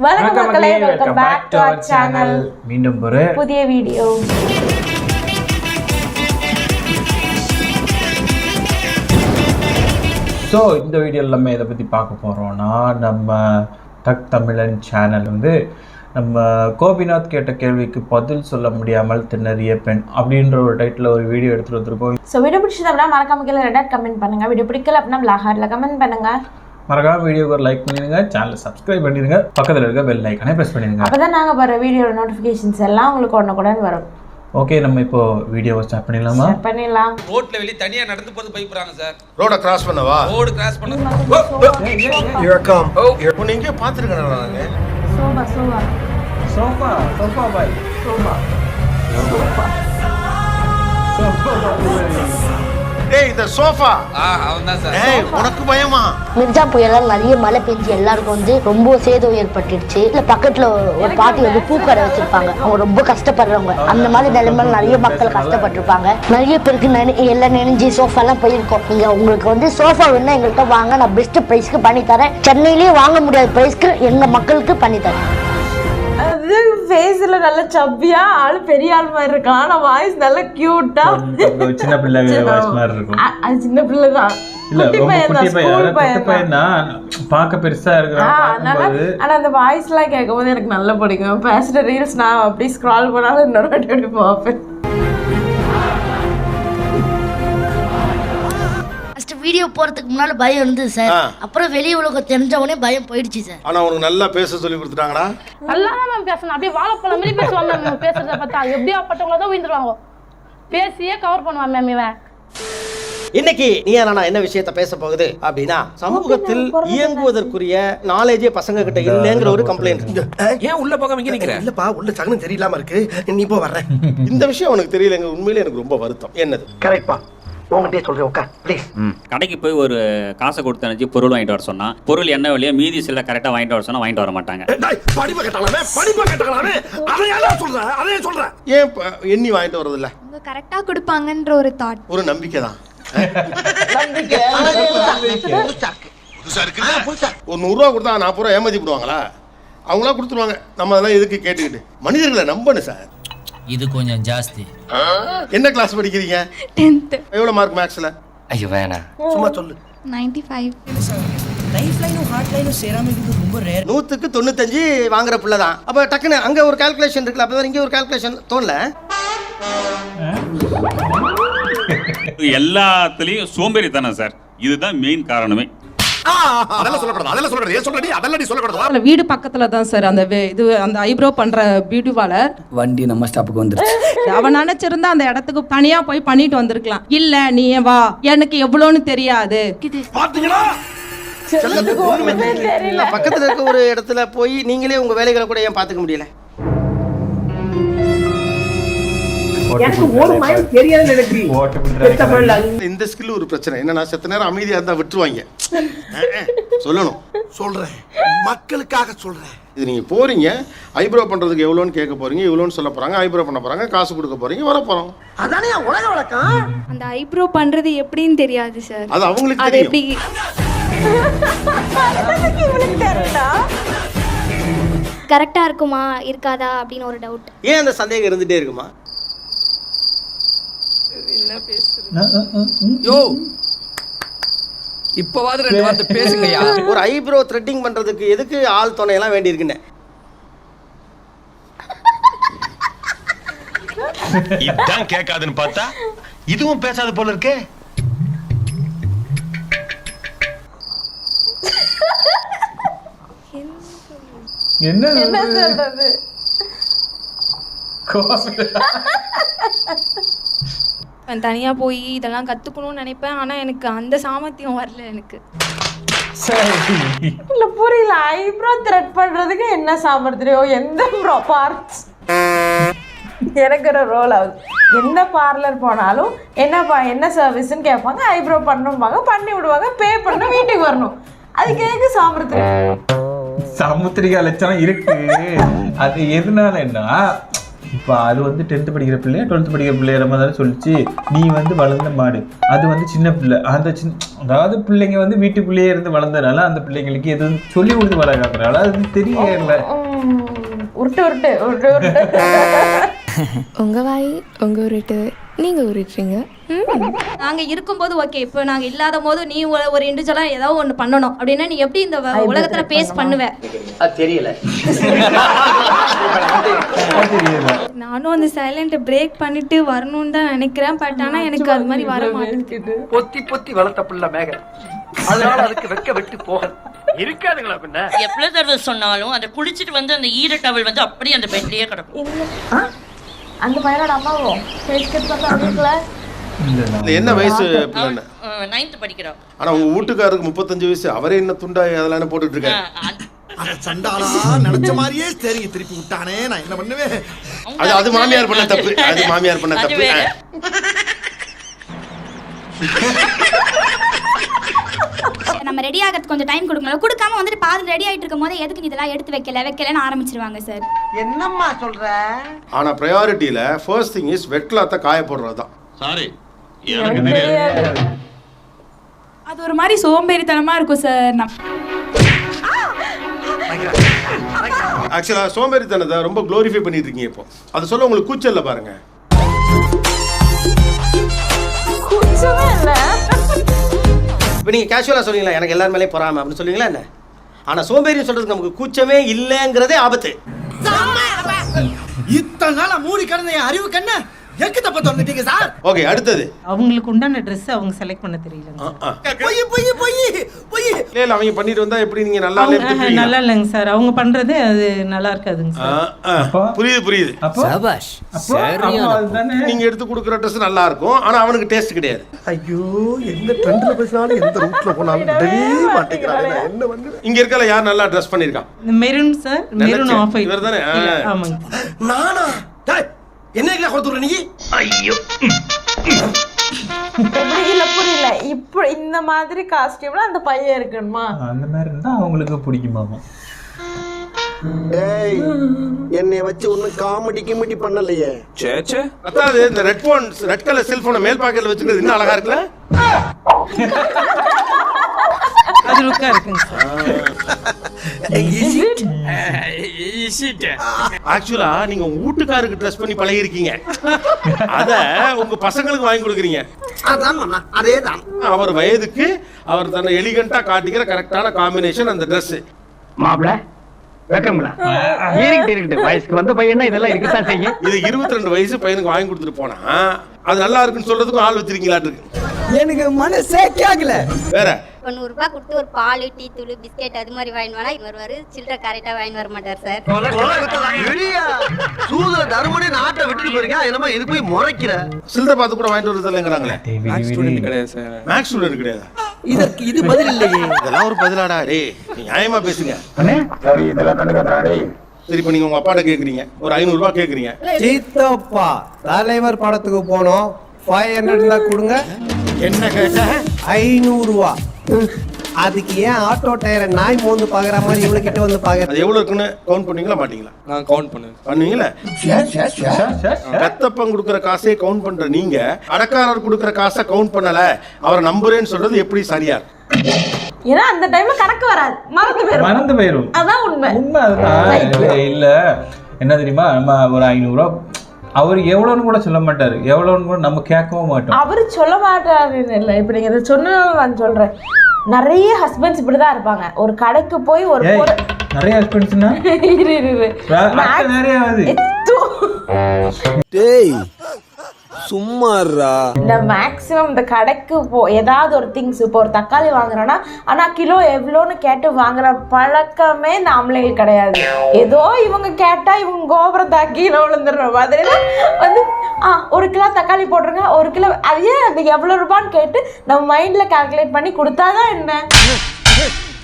வணக்கம் மக்களே, welcome back to our channel. மீண்டும் ஒரு புதிய வீடியோ. ஸோ இந்த வீடியோவில் நம்ம இதை பற்றி பார்க்க போகிறோம்னா, நம்ம டக் தமிழன் சேனல் வந்து நம்ம கோபிநாத் கேட்ட கேள்விக்கு பதில் சொல்ல முடியாமல் திணறிய பெண் அப்படின்ற ஒரு டைட்டில் ஒரு வீடியோ எடுத்துகிட்டு வந்திருக்கோம். ஸோ வீடியோ பிடிச்சது அப்படின்னா மறக்காம கீழே ரெடாட் கமெண்ட் பண்ணுங்கள். வீடியோ பிடிக்கல அப்படின்னா பிளாக் ஹார்ட்டில் கமெண்ட் பண்ணுங்கள். மறக்காம வீடியோக்கு ஒரு லைக் பண்ணிடுங்க, சேனலை சப்ஸ்கிரைப் பண்ணிடுங்க, பக்கத்தில் இருக்க பெல் ஐக்கானே ப்ரெஸ் பண்ணிடுங்க. அப்போ தான் நாங்கள் வர வீடியோட நோட்டிஃபிகேஷன்ஸ் எல்லாம் உங்களுக்கு உடனுக்குடன் வரும். ஓகே, நம்ம இப்போ வீடியோவை ஸ்டார்ட் பண்ணிடலாமா? பண்ணிடலாம். ரோட்ல வெளிய தனியா நடந்து போறது பயப்படுறாங்க சார். ரோட கிராஸ் பண்ணவா? ரோடு கிராஸ் பண்ண உன்னை எங்கேயோ பார்த்துருக்கேன் நானு. சோபா சோபா சோஃபா சோஃபா பாய் சோபா டேய், இந்த சோஃபா. அவன் தான் சார். டேய், உனக்கு பயமா? மிர்ஜா புயலால் நிறைய மழை பெஞ்சு எல்லாருக்கும் வந்து ரொம்ப சேதம் ஏற்பட்டுடுச்சு. இல்ல பக்கத்துல ஒரு பாட்டி வந்து பூக்கடை வச்சிருப்பாங்க, அவங்க ரொம்ப கஷ்டப்படுறவங்க. அந்த மாதிரி நிலைமையில நிறைய மக்கள் கஷ்டப்பட்டிருப்பாங்க. நிறைய பேருக்கு எல்லாம் நெனைஞ்சு சோஃபா எல்லாம் போயிருக்கோம். நீங்க உங்களுக்கு வந்து சோஃபா வேணும்னா எங்கள்கிட்ட வாங்க, நான் பெஸ்ட் பிரைஸ்க்கு பண்ணி தரேன். சென்னையிலேயே வாங்க முடியாத பிரைஸ்க்கு எங்க மக்களுக்கு பண்ணி தரேன். அது ஃபேஸ்ல நல்ல சப்பியா ஆளு பெரிய ஆள் மாதிரி இருக்கான். ஆனா வாய்ஸ் நல்ல கியூட்டா சின்ன பிள்ளை வாய்ஸ் மாதிரி இருக்கும். அது சின்ன பிள்ளை தான். இல்ல ரொம்ப குட்டி பையன் தான், பார்க்க பெருசா இருக்கிறான். ஆனா அந்த வாய்ஸ் எல்லாம் கேட்கும் போது எனக்கு நல்லா பிடிக்கும். பேசுற ரீல்ஸ் நான் அப்படியே ஸ்க்ரால் பண்ணாலும் இன்னொரு வாட்டி அப்படி பார்ப்பேன். வீடியோ போறதுக்கு முன்னால பயம் இருந்தது சார். அப்புறம் வெளி உலகம் தெரிஞ்ச உடனே பயம் போயிடுச்சு சார். ஆனா உனக்கு நல்லா பேச சொல்லி கொடுத்துட்டாங்கடா. நல்லா தான் பேசணும். அப்படியே வாழைப்பழம் மாதிரி பேசுவாங்க. மேம் பேசுறத பார்த்தா எப்படியா பட்டவங்கள தான் விழுந்துருவாங்க. பேசியே கவர் பண்ணுவான் மேம் இவன். இன்னைக்கு நீ என்ன விஷயத்த பேச போகுது அப்படின்னா, சமூகத்தில் இயங்குவதற்குரிய நாலேஜே பசங்க கிட்ட இல்லைங்கிற ஒரு கம்ப்ளைண்ட். ஏன் உள்ள போகாம இங்க நிக்கிற? இல்லப்பா, உள்ள சகனம் தெரியலாம இருக்கு. நீ போ வர்றேன். இந்த விஷயம் உனக்கு தெரியலங்க. உண்மையிலே எனக்கு ரொம்ப வருத்தம். என்னது? கரெக்ட்பா, உங்ககிட்டயே சொல்றேன். உட்கார் ப்ளீஸ். கடைக்கு போய் ஒரு காசை கொடுத்து அனுப்பிச்சு பொருள் வாங்கிட்டு வர சொன்னா, பொருள் என்ன வழியா மீதி சில கரெக்டாக வாங்கிட்டு வர சொன்னா வாங்கிட்டு வர மாட்டாங்க. படிப்பை கேட்டாலே அதையெல்லாம் சொல்றேன், அதையே சொல்றேன். ஏன் எண்ணி வாங்கிட்டு வரது இல்ல? அவங்க கரெக்டா கொடுப்பாங்கன்ற ஒரு தாட், ஒரு நம்பிக்கை தான். ஒரு 100 ரூபா கொடுத்தா 40 ரூபா ஏமாத்தி போடுவாங்களா? அவங்களா கொடுத்துருவாங்க. நம்ம அதெல்லாம் எதுக்கு கேட்டுக்கிட்டு? மனிதர்களை நம்பணும் சார். இது கொஞ்சம் ஜாஸ்தி. என்ன கிளாஸ் படிக்கிறீங்க? 10th. எவ்வளவு மார்க் மேக்ஸ்ல? ஐயோ வேணாம், சும்மா சொல்லு. 95. லைஃப் லைனும் ஹார்ட் லைனும் சேராம இருக்குது ரொம்ப ரேர். 100க்கு 95 வாங்குற பிள்ளை தான். அப்ப டக்குன்னு அங்க ஒரு கால்குலேஷன் இருக்குல்ல, அப்ப இங்க ஒரு கால்குலேஷன் தோணல. எல்லாத்துலயும் சோம்பேறி தானே சார், இதுதான் மெயின் காரணமே. வீடு பக்கத்துல தான் சார் அந்த இது அந்த ஐப்ரோ பண்ற பியூட்டி பார்லர். வண்டி நம்ம ஸ்டாப்புக்கு வந்துருச்சு. அவன் நினைச்சிருந்தா அந்த இடத்துக்கு தனியா போய் பண்ணிட்டு வந்திருக்கலாம். இல்ல நீ வா, எனக்கு எவ்வளவுன்னு தெரியாது. பக்கத்துல இருக்க ஒரு இடத்துல போய் நீங்களே உங்க வேலைகளை கூட ஏன் பாத்துக்க முடியல? இந்த ஸ்கில் ஒரு பிரச்சனை என்னன்னா, செத்த நேரம் அமைதியா இருந்தா விட்டுருவாங்க. சொல்லணும், சொல்றேன், மக்களுக்காக சொல்றேன். இது நீங்க போறீங்க, ஐப்ரோ பண்றதுக்கு எவ்வளோன்னு கேட்க போறீங்க, இவ்வளோன்னு சொல்ல போறாங்க, ஐப்ரோ பண்ண போறாங்க, காசு கொடுக்க போறீங்க, வர போறோம். அதானே உலக வழக்கம். அந்த ஐப்ரோ பண்றது எப்படின்னு தெரியாது சார். அது அவங்களுக்கு அது தெரியும். கரெக்டா இருக்குமா இருக்காதா அப்படின்னு ஒரு டவுட். ஏன் அந்த சந்தேகம் இருந்துட்டே இருக்குமா? யோ இப்பவாது 2 வார்த்தை பேசுங்கயா. ஒரு ஐப்ரோ த்ரெட்டிங் பண்றதுக்கு எதுக்கு ஆள் துணை எல்லாம் வேண்டி இருக்குன்னு? இதான் கேட்காதுன்னு பார்த்தா இதுவும் பேசாத போல இருக்கே. என்ன சொல்றது? தனியா போய் இதெல்லாம் கத்துக்கணும்னு நினைப்பேன். ஆனா எனக்கு அந்த சாமர்த்தியம் வரல எனக்கு. இல்ல புரியல. ஐப்ரோ த்ரெட் பண்றதுக்கு என்ன சாமர்த்தியம்? எந்த பார்ட்ஸ் எனக்கு ஒரு ரோல் ஆகுது. எந்த பார்லர் போனாலும் என்ன சர்வீஸ்ன்னு கேட்பாங்க. ஐப்ரோ பண்ணணும்பாங்க, பண்ணி விடுவாங்க, பே பண்ண வீட்டுக்கு வரணும். அதுக்கு எதுக்கு சாமர்த்தியம்? சமுத்திரிகா லட்சணம் இருக்கு. அது எதனாலன்னா, இப்போ அது வந்து 10th படிக்கிற பிள்ளையா 12th படிக்கிற பிள்ளைய மாதிரி சொல்லிச்சு, நீ வந்து வளர்ந்த மாடு, அது வந்து சின்ன பிள்ளை. அந்த அதாவது பிள்ளைங்க வந்து வீட்டுக்குள்ளேயே இருந்து வளர்ந்ததுனால அந்த பிள்ளைங்களுக்கு எதுவும் சொல்லி கொடுத்து வளர்க்கறதுனால அது தெரியல. உருட்டு உருட்டு உருட்டு உருட்டு. உங்க வாய் உங்க உருட்டு, நீங்க உருட்டுறீங்க. நாங்க இருக்கும்போது ஓகே, இப்போ நாங்க இல்லாத போது நீ ஒரு இண்டிவிஜுவலா ஏதாவது ஒண்ணு பண்ணணும் அப்படின்னா நீ எப்படி இந்த உலகத்துல பேஸ் பண்ணுவ? அது தெரியல. நானும் அந்த சைலண்ட் பிரேக் பண்ணிட்டு வரணும்னு தான் நினைக்கிறேன். பட் ஆனா எனக்கு அது மாதிரி வர மாட்டேங்குது. பொத்தி பொத்தி வளர்த்த புள்ள மேக, அதனால அதுக்கு வெக்க வெட்டு போக இருக்காதுங்களா பின்ன. எவ்வளவு தடவை சொன்னாலும் அதை குளிச்சுட்டு வந்து அந்த ஈர டவல் வந்து அப்படியே அந்த பெட்லயே கிடக்கும். அந்த பையனோட அம்மாவும் ஃபேஸ் கட் பண்ண அவங்கள என்ன வயசு பிள்ளை? 9th படிக்கிறோம். ஆனா உங்க வீட்டுக்காருக்கு 35 வயசு, அவரே என்ன துண்டா அதெல்லாம் போட்டுட்டு இருக்காரு. சண்டாளா நினைச்ச மாதிரியே சரி திருப்பி விட்டானே, நான் என்ன பண்ணுவேன்? அது மாமியார் பண்ண தப்பு, அது மாமியார் பண்ண தப்பு. நம்ம ரெடி ஆகிறதுக்கு கொஞ்சம் டைம் கொடுக்கணும். கொடுக்காம வந்துட்டு பாதி ரெடி ஆயிட்டு இருக்கும் போது எதுக்கு இதெல்லாம் எடுத்து வைக்கலன்னு ஆரம்பிச்சிருவாங்க சார். என்னம்மா சொல்ற? ஆனா பிரையாரிட்டியில ஃபர்ஸ்ட் திங் இஸ் வெட் கிளாத்தை காய போடுறது தான். சாரி, எனக்கு தெரியாது. அது ஒரு மாதிரி சோம்பேறித்தனமா இருக்கும் சார். ஆக்சுவலா சோம்பேறித்தனத்தை ரொம்ப க்ளோரிஃபை பண்ணிட்டு இருக்கீங்க இப்போ. அது சொல்ல உங்களுக்கு கூச்சல்ல பாருங்க. கூச்சமே இல்ல. இப்போ நீங்கள் கேஷுவலாக சொல்லுவீங்களா எனக்கு எல்லாரும் மேலேயும் பொறாமை அப்படின்னு சொல்லுவீங்களா என்ன? ஆனால் சோம்பேறின்னு சொல்கிறதுக்கு நமக்கு கூச்சமே இல்லைங்கிறதே ஆபத்து. இத்தனை நாளா மூடி கிடந்த என் அறிவு கண்ண எக்கு தப்ப தந்துட்டீங்க சார். ஓகே, அடுத்தது அவங்களுக்கு உண்டான ட்ரெஸ் அவங்க செலக்ட் பண்ண தெரியல. பொய் பொய் பொய் பொய். இல்ல அவங்க பண்ணிட்டு வந்தா எப்படி நீங்க நல்லா நல்லா இல்லைங்க சார், அவங்க பண்றது அது நல்லா இருக்காதுங்க சார். புரியுது. சபாஷ். நீங்க எடுத்து கொடுக்குற ட்ரெஸ் நல்லா இருக்கும், ஆனா அவனுக்கு டேஸ்ட் கிடையாது. ஐயோ, எந்த ட்ரெண்ட்ல பேசினாலும் எந்த ரூட்ல போனாலும் விடவே மாட்டேங்கிறாங்க. என்ன பண்ணு? இங்க இருக்கல யார் நல்லா ட்ரெஸ் பண்ணிருக்கான்? Maroon sir, maroon off white. இவர்தானே? ஆமாங்க. நானா? டேய், என்ன கொடுத்துற நீ? ஐயோ, இல்ல புரியல. இப்போ இந்த மாதிரி காஸ்டியூம்ல அந்த பையன் இருக்கணுமா? அந்த மாதிரி இருந்தா அவங்களுக்கு பிடிக்குமாமா. டேய், என்னை வச்சு ஒன்னும் காமெடி கிமெடி பண்ணலையே. சேச்சே, அதாவது இந்த ரெட் கலர் செல்போனை மேல் பாக்கெட்ல வச்சுக்கிறது இன்னும் அழகா இருக்குல்ல? அது லுக்கா இருக்குங்க சார். ஆக்சுவலா நீங்க உங்க வீட்டுக்காருக்கு ட்ரெஸ் பண்ணி பழகி இருக்கீங்க, அத உங்க பசங்களுக்கு வாங்கி கொடுக்குறீங்க. அதேதான் அவர் வயதுக்கு அவர் தன்னை எலிகண்டா காட்டிக்கிற கரெக்டான காம்பினேஷன் அந்த ட்ரெஸ். மாப்ள வெக்கம்ங்களா? வயசுக்கு வந்த பையனா இதெல்லாம் இருக்கத்தான் செய்யும். இது 22 வயசு பையனுக்கு வாங்கி கொடுத்துட்டு போனா அது நல்லா இருக்குன்னு சொல்றதுக்கும் ஆள் வச்சிருக்கீங்களாட்டு இருக்கு. எனக்கு மனசே கேக்கல. வேற 100 ரூபாய் கொடுத்து ஒரு பால், டீ தூள், பிஸ்கெட் அது மாதிரி வாங்கி வரா. இவர் வருவாரு, சில்லறை கரெக்டா வாங்கி வர மாட்டார் சார். சூதுல தர்மனே நாட்டை விட்டுட்டு போறீங்க, என்னமா இது போய் முறைக்கிற? சில்லறை பார்த்து கூட வாங்கிட்டு வரது இல்லைங்கிறாங்களே. கிடையாது சார். மேக்ஸ் ஸ்டூடெண்ட் கிடையாது. இதற்கு இது பதில் இல்லையே. இதெல்லாம் ஒரு பதிலாடா? டேய், நீ நியாயமா பேசுங்க. சரி, இப்ப நீங்க உங்க அப்பாட்ட கேக்குறீங்க, ஒரு 500 ரூபாய் கேக்குறீங்க. சீத்தப்பா தலைவர் படத்துக்கு போனோம், 500 தான் கொடுங்க. என்ன கேட்ட? 500 ரூபா. அதுக்கு ஏன் ஆட்டோ டயரை நாய் மோந்து பாக்குற மாதிரி இவ்வளவு கிட்ட வந்து பாக்குற? அது எவ்வளவு இருக்குன்னு கவுண்ட் பண்ணீங்களா மாட்டீங்களா? நான் கவுண்ட் பண்ணுவேன். பண்ணுவீங்களா? பெத்தப்பன் கொடுக்குற காசை கவுண்ட் பண்ற நீங்க அடக்காரர் கொடுக்குற காசை கவுண்ட் பண்ணல, அவரை நம்புறேன்னு சொல்றது எப்படி சரியா? ஏன்னா அந்த டைம்ல கணக்கு வராது, மறந்து போயிரும். அதான் உண்மை. அதுதான் இல்ல. என்ன தெரியுமா, நம்ம ஒரு 500 ரூபா அவர் எவ்வளோன்னு கூட சொல்ல மாட்டாரு, எவ்வளோன்னு கூட நம்ம கேட்கவும் மாட்டோம். அவரு சொல்ல மாட்டாருன்னு இல்லை. இப்ப நீங்க இதை சொன்ன நான் சொல்றேன், நிறைய ஹஸ்பண்ட்ஸ் இப்படிதான் இருப்பாங்க. ஒரு கடைக்கு போய் ஒரு நிறைய ஹஸ்பண்ட்ஸ்னா நிறைய சும்மாறா. இந்த மேக்ஸிமம் இந்த கடைக்கு ஏதாவது ஒரு திங்ஸ், இப்போ ஒரு தக்காளி வாங்குறோன்னா ஆனா கிலோ எவ்வளோன்னு கேட்டு வாங்குற பழக்கமே இந்த ஆம்பளைகள் கிடையாது. ஏதோ இவங்க கேட்டா இவங்க கோபுரம் தாக்கி விழுந்துடுற மாதிரி வந்து 1 கிலோ தக்காளி போட்டுருங்க, 1 கிலோ அதே அது எவ்வளோ ரூபான்னு கேட்டு நம்ம மைண்ட்ல கால்குலேட் பண்ணி கொடுத்தாதான் என்ன.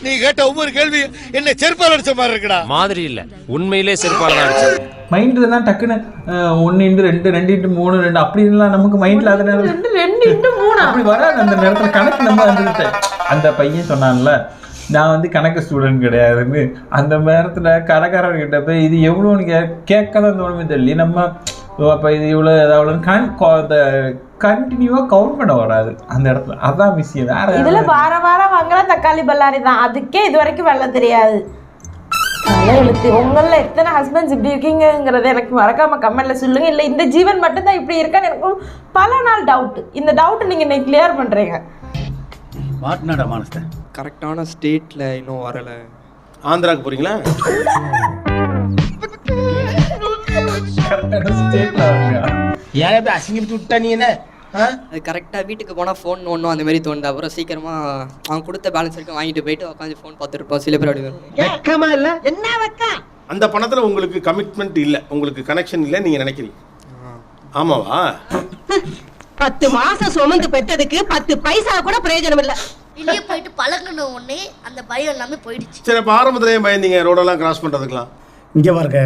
நீ கேட்ட ஒவ்வொரு கேள்வி என்ன செருப்பால் அடிச்ச மாதிரி இருக்குடா. மாதிரி இல்ல, உண்மையிலே செருப்பால் அடிச்சது. மைண்ட்ல தான் டக்குன்னு 1 x 2 2 x 3 2 அப்படின்லாம் நமக்கு மைண்ட்ல அது 2 x 3 அப்படி வராது. அந்த நேரத்துல கணக்கு நம்ம வந்துட்டு அந்த பையன் சொன்னான்ல, நான் வந்து கணக்கு ஸ்டூடெண்ட் கிடையாதுன்னு அந்த நேரத்தில் கடைக்காரர்கிட்ட போய் இது எவ்வளோன்னு கேட்க தான் தோணுமே தெரியல. நம்ம அப்போ இது இவ்வளோ எவ்வளோன்னு கண்டினியூவாக கவுண்ட் பண்ண வராது அந்த இடத்துல. அதான் விஷயம். வேற இதில் வாரம் வாங்குற தக்காளி பல்லாரி தான், அதுக்கே இது வரைக்கும் வெள்ள தெரியாது. எழுத்து உங்களில் எத்தனை ஹஸ்பண்ட்ஸ் இப்படி இருக்கீங்கிறத எனக்கு மறக்காம கமெண்ட்ல சொல்லுங்க. இல்லை இந்த ஜீவன் மட்டும்தான் இப்படி இருக்கான்னு எனக்கு பல நாள் டவுட். இந்த டவுட் நீங்கள் இன்னைக்கு கிளியர் பண்ணுறீங்க. கரெக்டான ஸ்டேட்ல இன்னும் வரல. ஆந்திராவுக்கு போறீங்களா? ஏன் அசிங்கப்பட்டு விட்டா நீ என்ன? அது கரெக்டாக வீட்டுக்கு போனால் ஃபோன் ஒன்றும் அந்த மாதிரி தோணுது. அப்புறம் சீக்கிரமாக அவன் கொடுத்த பேலன்ஸ் வரைக்கும் வாங்கிட்டு போயிட்டு உட்காந்து ஃபோன் பார்த்துருப்போம். சில பேர் அப்படி இல்ல என்ன வைக்கா அந்த பணத்தில் உங்களுக்கு கமிட்மெண்ட் இல்லை, உங்களுக்கு கனெக்ஷன் இல்லை நீங்கள் நினைக்கிறீங்க. ஆமாவா? 10 மாசம் சுமந்து பெற்றதுக்கு 10 பைசா கூட பிரயோஜனம் இல்லை. வெளியே போயிட்டு பழகணும் உடனே அந்த பயம் எல்லாமே போயிடுச்சு. சரி, இப்போ ஆரம்பத்திலேயே பயந்தீங்க ரோடெல்லாம் கிராஸ் பண்ணுறதுக்கெல்லாம்? இங்க பாருங்க,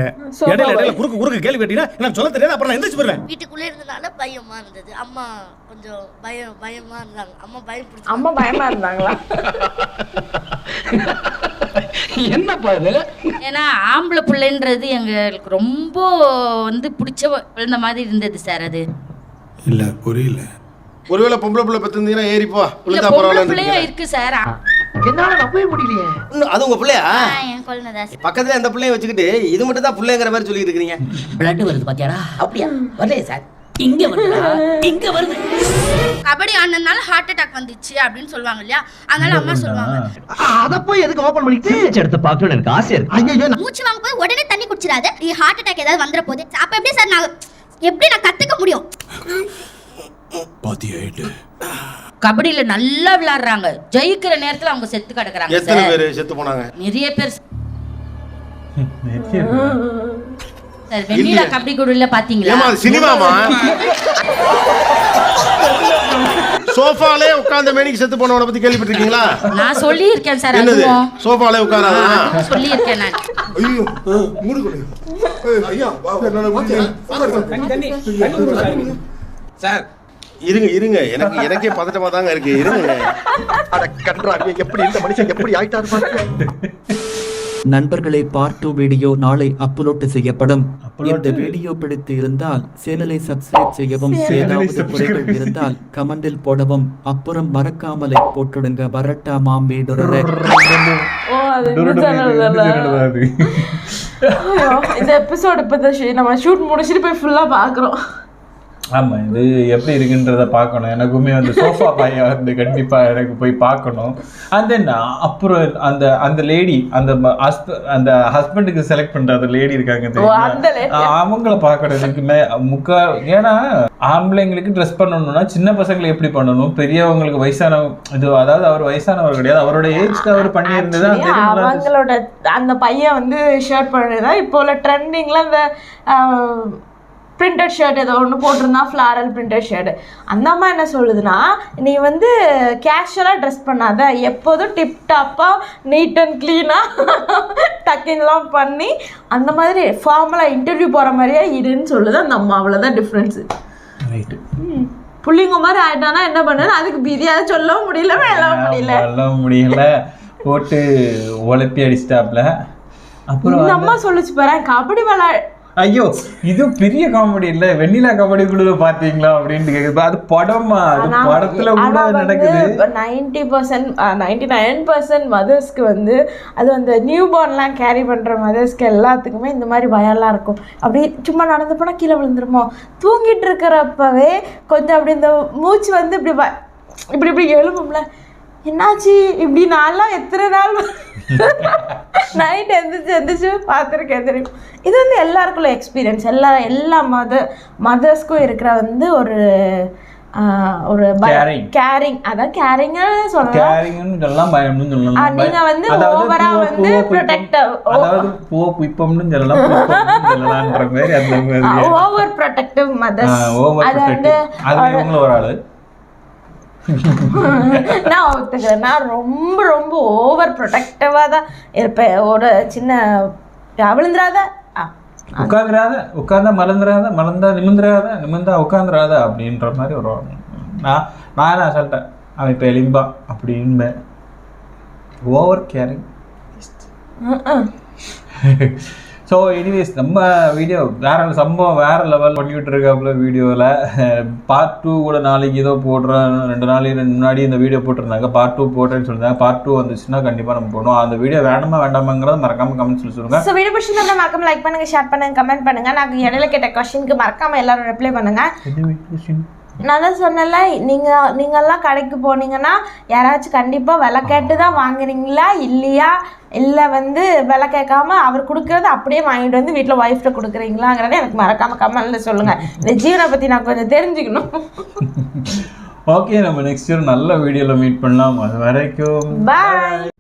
இடையில குறுக்கு கேள்வி கேட்டீங்கன்னா எனக்கு சொல்ல தெரியாது. அப்புறம் நான் எந்திரிச்சு போயிடுவேன். வீட்டுக்குள்ளே இருந்தனால பயமா இருந்தது. அம்மா கொஞ்சம் பயமா இருந்தாங்க. அம்மா பயமா இருந்தாங்களா? என்னப்பா இது? ஏன்னா ஆம்பளை பிள்ளைன்றது எங்களுக்கு ரொம்ப வந்து பிடிச்ச குழந்தை மாதிரி இருந்தது சார். அது இல்ல புரியல. ஒருவேளை பொம்பளை பிள்ளை பெற்றிருந்தீங்கன்னா ஏறிப்பா விழுந்தா பிள்ளையா பரவாயில்ல இருக்கு சார். என்னால நம்பவே முடியலையே. அது உங்க பிள்ளையா? என் குழந்தை பக்கத்துல அந்த பிள்ளைய வச்சுக்கிட்டு இது மட்டும் தான் பிள்ளைங்கிற மாதிரி சொல்லிட்டு இருக்கீங்க. பிளட் வருது பாத்தியாடா? அப்படியா? வரலையே சார். இங்க வருது. கபடி ஆனதுனால ஹார்ட் அட்டாக் வந்துச்சு அப்படின்னு சொல்லுவாங்க இல்லையா? அதனால அம்மா சொல்லுவாங்க, அத போய் எதுக்கு ஓபன் பண்ணி எடுத்து பார்க்கணும்னு எனக்கு ஆசை இருக்கு. ஐயோ, மூச்சு வாங்க போய் உடனே தண்ணி குடிச்சிராத. ஹார்ட் அட்டாக் ஏதாவது வந்துற போது அப்ப எப்படி சார் நான் கத்துக்க முடியும்? கபடியில நல்லா விளையாடுறாங்க, ஜெயிக்கிற நேரத்துல அவங்க செத்து கிடக்குறாங்க. எத்தனை பேர் செத்து போனாங்க? நிறைய பேர் சார். வெண்ணிலா கபடி குழுல பாத்தீங்களா? சினிமாமா சோஃபாலே உட்கார்ந்த மேனிக்கு செத்து போனவனை பத்தி கேள்விப்பட்டிருக்கீங்களா? நான் சொல்லி இருக்கேன் சார். என்னது அதுவும் சோஃபாலே உட்காராதா? சொல்லி இருக்கேன் நான். ஐயோ மூடு ஐயா சார் இருங்க எனக்கே பதட்டமா தாங்க இருக்கு. இருங்க. அட கன்றாவி, எப்படி இந்த மனுஷன் எப்படி ஆயிட்டாரு பாருங்க. நண்பர்களை பார்ட் 2 வீடியோ நாளை அப்லோட் செய்யப்படும். இந்த வீடியோ பிடித்து இருந்தால் சேனலை சப்ஸ்கிரைப் செய்யவும், ஏதாவது குறைகள் இருந்தால் கமெண்டில் போடவும். அப்புறம் மறக்காமலை போட்டுடுங்க. வரட்டாமா மீடுறே. இந்த எபிசோட் இப்போ நம்ம ஷூட் முடிச்சுட்டு போய் ஃபுல்லா பாக்குறோம். ஆமாம், இது எப்படி இருக்குன்றதை பார்க்கணும். எனக்குமே அந்த சோஃபா பையன் வந்து கண்டிப்பாக எனக்கு போய் பார்க்கணும். அண்ட் தென் அப்புறம் அந்த லேடி அந்த ஹஸ்பண்டுக்கு செலக்ட் பண்ணுற அந்த லேடி இருக்காங்க தெரியுமா, அவங்கள பார்க்கறதுக்குமே ஏன்னா ஆம்பளைங்களுக்கு ட்ரெஸ் பண்ணணும்னா சின்ன பசங்களை எப்படி பண்ணணும், பெரியவங்களுக்கு இது அதாவது அவர் வயசானவர் கிடையாது, அவரோட ஏஜ்க்கு அவர் பண்ணியிருந்தது. அவங்களோட அந்த பையன் வந்து ஷர்ட் பண்ணுறதா இப்போ உள்ள ட்ரெண்டிங்கில் அந்த பிரிண்டட் ஷர்ட் ஏதோ ஒன்று போட்டிருந்தா, ஃப்ளாரல் பிரிண்டட் ஷர்ட். அந்த அம்மா என்ன சொல்லுதுன்னா, நீ வந்து கேஷுவலாக ட்ரெஸ் பண்ணாத, எப்போதும் டிப்டாப்பாக நீட் அண்ட் க்ளீனாக டக்கின்லாம் பண்ணி அந்த மாதிரி ஃபார்மலாக இன்டர்வியூ போகிற மாதிரியே இருன்னு சொல்லுது அந்த அம்மா. அவ்வளோதான் டிஃப்ரென்ஸு. ரைட்டு. புள்ளிங்க மாதிரி ஆயிட்டானா என்ன பண்ணுறது? அதுக்கு பிரியாத சொல்லவும் முடியல, வெள்ளவும் முடியல, போட்டு உழப்பி அடிச்சிட்டாப்ல. அப்புறம் இந்த அம்மா சொல்லிச்சு பாரு, கபடி ஐயோ இது பெரிய காமெடி இல்ல, வெண்ணிலா கபடி குழு பாத்தீங்களா அப்படின்ட்டு கேக்குது. அது படமா? அது படத்துல கூட நடக்குது. 99% மதர்ஸ்க்கு வந்து அது அந்த நியூ பார்ன்லாம் கேரி பண்ற மதர்ஸ்க்கு எல்லாத்துக்குமே இந்த மாதிரி பயம்லாம் இருக்கும். அப்படி சும்மா நடந்து போனா கீழே விழுந்துருமோ, தூங்கிட்டு இருக்கிறப்பவே கொஞ்சம் அப்படி இந்த மூச்சு வந்து இப்படி எழுப்பும்ல, என்னாச்சு இப்படி நான்லாம் எத்தனை நாள் நைட் எந்திரிச்சு பார்த்துருக்கேன் தெரியும். இது வந்து எல்லாருக்குள்ள எக்ஸ்பீரியன்ஸ். எல்லா மதர்ஸ்க்கும் இருக்கிற வந்து ஒரு கேரிங். அதான் கேரிங்னு சொல்லலாம். நீங்க வந்து ஓவரா வந்து ப்ரொடெக்டிவ், ஓவர் ப்ரொடெக்டிவ் மதர்ஸ். அது வந்து ஒரு ஆளு நான் ஒத்துக்கிறேன். நான் ரொம்ப ரொம்ப ஓவர் ப்ரொடெக்டிவாக தான் இருப்பேன். ஒரு சின்ன விழுந்துடாத, உட்கார்ந்தா மலர்ந்தா நிமிந்தா உட்காந்துராத அப்படின்ற மாதிரி ஒரு நான் சொல்லிட்டேன். அவன் இப்போ எலிம்பா அப்படின்னு ஓவர் கேரிங். ஸோ எனிவேஸ் நம்ம வீடியோ வேற லெவல் பண்ணிக்கிட்டு இருக்காப்புல வீடியோவில். பார்ட் 2 கூட நாளைக்கு ஏதோ போடுறேன், 2 நாளைக்கு முன்னாடி இந்த வீடியோ போட்டிருந்தாங்க. பார்ட் 2 போட்டேன்னு சொல்லியிருந்தாங்க. பார்ட் 2 வந்துச்சுன்னா கண்டிப்பாக நம்ம போடணும். அந்த வீடியோ வேணுமா வேண்டாமாங்கிறத மறக்காம கமெண்ட்ஸில் சொல்லுங்கள். ஸோ வீடியோ பிடிச்சிருந்தா மறக்காம லைக் பண்ணுங்க, ஷேர் பண்ணுங்க, கமெண்ட் பண்ணுங்க. நான் இடையில கேட்ட கொஸ்டினுக்கு மறக்காம எல்லாரும் ரிப்ளை பண்ணுங்க. நான் தான் சொன்னல, நீங்கள்லாம் கடைக்கு போனீங்கன்னா யாராச்சும் கண்டிப்பாக விலை கேட்டு தான் வாங்குறீங்களா இல்லையா, இல்லை வந்து விலை கேட்காம அவர் கொடுக்குறத அப்படியே வாங்கிட்டு வந்து வீட்டில் ஒய்ஃப்ட்ட கொடுக்குறீங்களாங்கிறத எனக்கு மறக்காம கமெண்ட்ல சொல்லுங்கள். இந்த ஜீவனை பற்றி நான் கொஞ்சம் தெரிஞ்சுக்கணும். ஓகே, நம்ம நெக்ஸ்ட் இயர் நல்ல வீடியோவில் மீட் பண்ணலாம். அது வரைக்கும் பாய்.